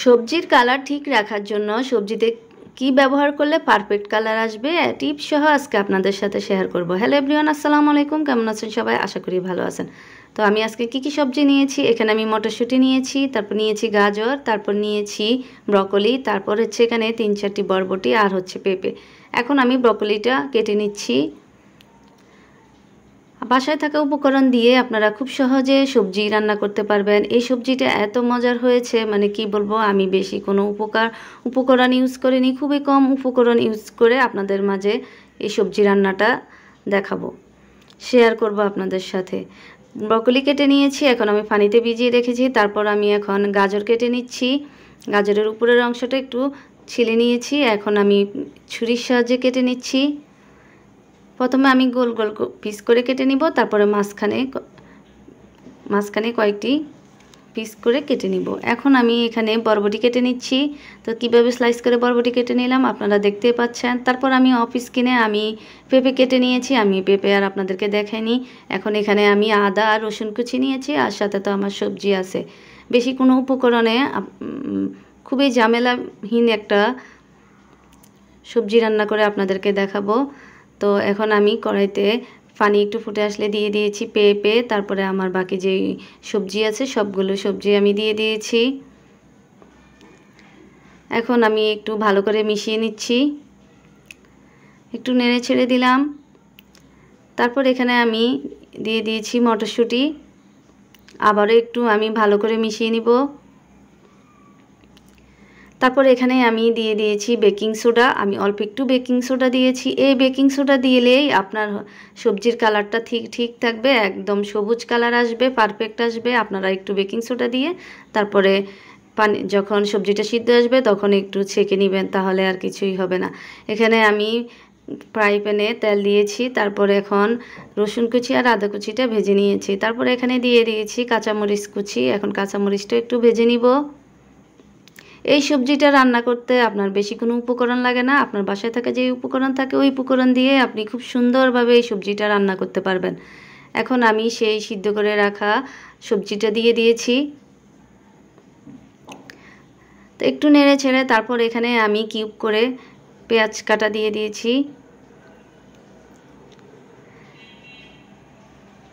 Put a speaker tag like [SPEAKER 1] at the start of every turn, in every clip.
[SPEAKER 1] সবজির কালার ঠিক রাখার জন্য সবজিতে কি ব্যবহার করলে পারফেক্ট কালার আসবে টিপস সহ আজকে আপনাদের সাথে শেয়ার করব। হ্যালো এভরিওয়ান, আসসালামু আলাইকুম। কেমন আছেন সবাই? আশা করি ভালো আছেন। তো আমি আজকে কি সবজি নিয়েছি, এখানে আমি মটরশুঁটি নিয়েছি, তারপর নিয়েছি গাজর, তারপর নিয়েছি ব্রকলি, তারপর হচ্ছে এখানে 3-4টি বরবটি আর হচ্ছে পেঁপে। এখন আমি ব্রকলিটা কেটে নিচ্ছি। বাসায় থাকা উপকরণ দিয়ে আপনারা খুব সহজে সবজি রান্না করতে পারবেন। এই সবজিটা এত মজার হয়েছে, মানে কি বলবো, আমি বেশি কোনো উপকরণ ইউজ করিনি, খুবই কম উপকরণ ইউজ করে আপনাদের মাঝে এই সবজি রান্নাটা দেখাবো, শেয়ার করব আপনাদের সাথে। ব্রকলি কেটে নিয়েছি, এখন আমি পানিতে ভিজিয়ে রেখেছি। তারপর আমি এখন গাজর কেটে নিচ্ছি। গাজরের উপরের অংশটা একটু ছিলে নিয়েছি, এখন আমি ছুরির সাহায্যে কেটে নিচ্ছি। প্রথমে আমি গোল গোল পিস করে কেটে নিব, তারপরে মাঝখানে কয়েকটি পিস করে কেটে নিব। এখন আমি এখানে বরবটি কেটে নিচ্ছি। তো কিভাবে স্লাইস করে বরবটি কেটে নিলাম আপনারা দেখতেই পাচ্ছেন। তারপর আমি অফ স্ক্রিনে আমি পেঁপে কেটে নিয়েছি, আমি পেঁপে আর আপনাদেরকে দেখাইনি। এখন এখানে আমি আদা আর রসুন কুচি নিয়েছি, আর সাথে তো আমার সবজি আছে। বেশি কোনো উপকরণে খুবই ঝামেলাহীন একটা সবজি রান্না করে আপনাদেরকে দেখাবো। তো এখন আমি কড়াইতে পানি একটু ফুটে আসলে দিয়ে দিয়েছি পেঁপে, তারপরে আমার বাকি যে সবজি আছে সবগুলো সবজি আমি দিয়ে দিয়েছি। এখন আমি একটু ভালো করে মিশিয়ে নিচ্ছি, একটু নেড়ে ছেড়ে দিলাম। তারপর এখানে আমি দিয়ে দিয়েছি মটরশুঁটি, আবারও একটু আমি ভালো করে মিশিয়ে নিব। তারপর এখানে আমি দিয়ে দিয়েছি বেকিং সোডা, আমি অল্প একটু বেকিং সোডা দিয়েছি। এই বেকিং সোডা দিলেই আপনার সবজির কালারটা ঠিক থাকবে, একদম সবুজ কালার আসবে, পারফেক্ট আসবে। আপনারা একটু বেকিং সোডা দিয়ে তারপরে যখন সবজিটা সিদ্ধ আসবে তখন একটু ছেঁকে নেবেন, তাহলে আর কিছুই হবে না। এখানে আমি ফ্রাই প্যানে তেল দিয়েছি, তারপরে এখন রসুন কুচি আর আদা কুচিটা ভেজে নিয়েছি। তারপরে এখানে দিয়ে দিয়েছি কাঁচামরিচ কুচি, এখন কাঁচামরিচটা একটু ভেজে নিব। এই সবজিটা রান্না করতে আপনার বেশি কোনো উপকরণ লাগে না, আপনার বাসায় থাকা যে উপকরণ থাকে ওই উপকরণ দিয়ে আপনি খুব সুন্দরভাবে এই সবজিটা রান্না করতে পারবেন। এখন আমি সেই সিদ্ধ করে রাখা সবজিটা দিয়ে দিয়েছি। তো একটু নেড়ে ছেড়ে তারপর এখানে আমি কিউব করে পেঁয়াজ কাটা দিয়ে দিয়েছি।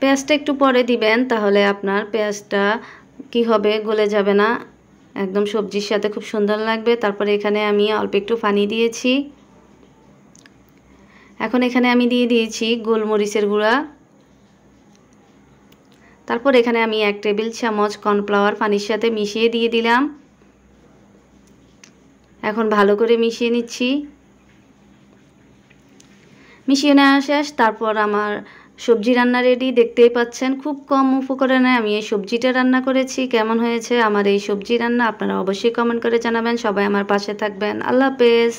[SPEAKER 1] পেঁয়াজটা একটু পরে দিবেন, তাহলে আপনার পেঁয়াজটা কি হবে, গলে যাবে না, একদম সবজির সাথে খুব সুন্দর লাগবে। তারপরে এখানে আমি অল্প একটু পানি দিয়েছি। এখন এখানে আমি দিয়ে দিয়েছি গোলমরিচের গুঁড়া। তারপর এখানে আমি 1 টেবিল চামচ কর্নফ্লাওয়ার পানির সাথে মিশিয়ে দিয়ে দিলাম। এখন ভালো করে মিশিয়ে নিচ্ছি। মিশিয়ে নেওয়া শেষ, তারপর আমার সবজি রান্না রেডি। দেখতেই পাচ্ছেন খুব কম উপকরণে আমি এই সবজিটা রান্না করেছি। কেমন হয়েছে আমার এই সবজি রান্না আপনারা অবশ্যই কমেন্ট করে জানাবেন। সবাই আমার পাশে থাকবেন। আল্লাহ হাফেজ।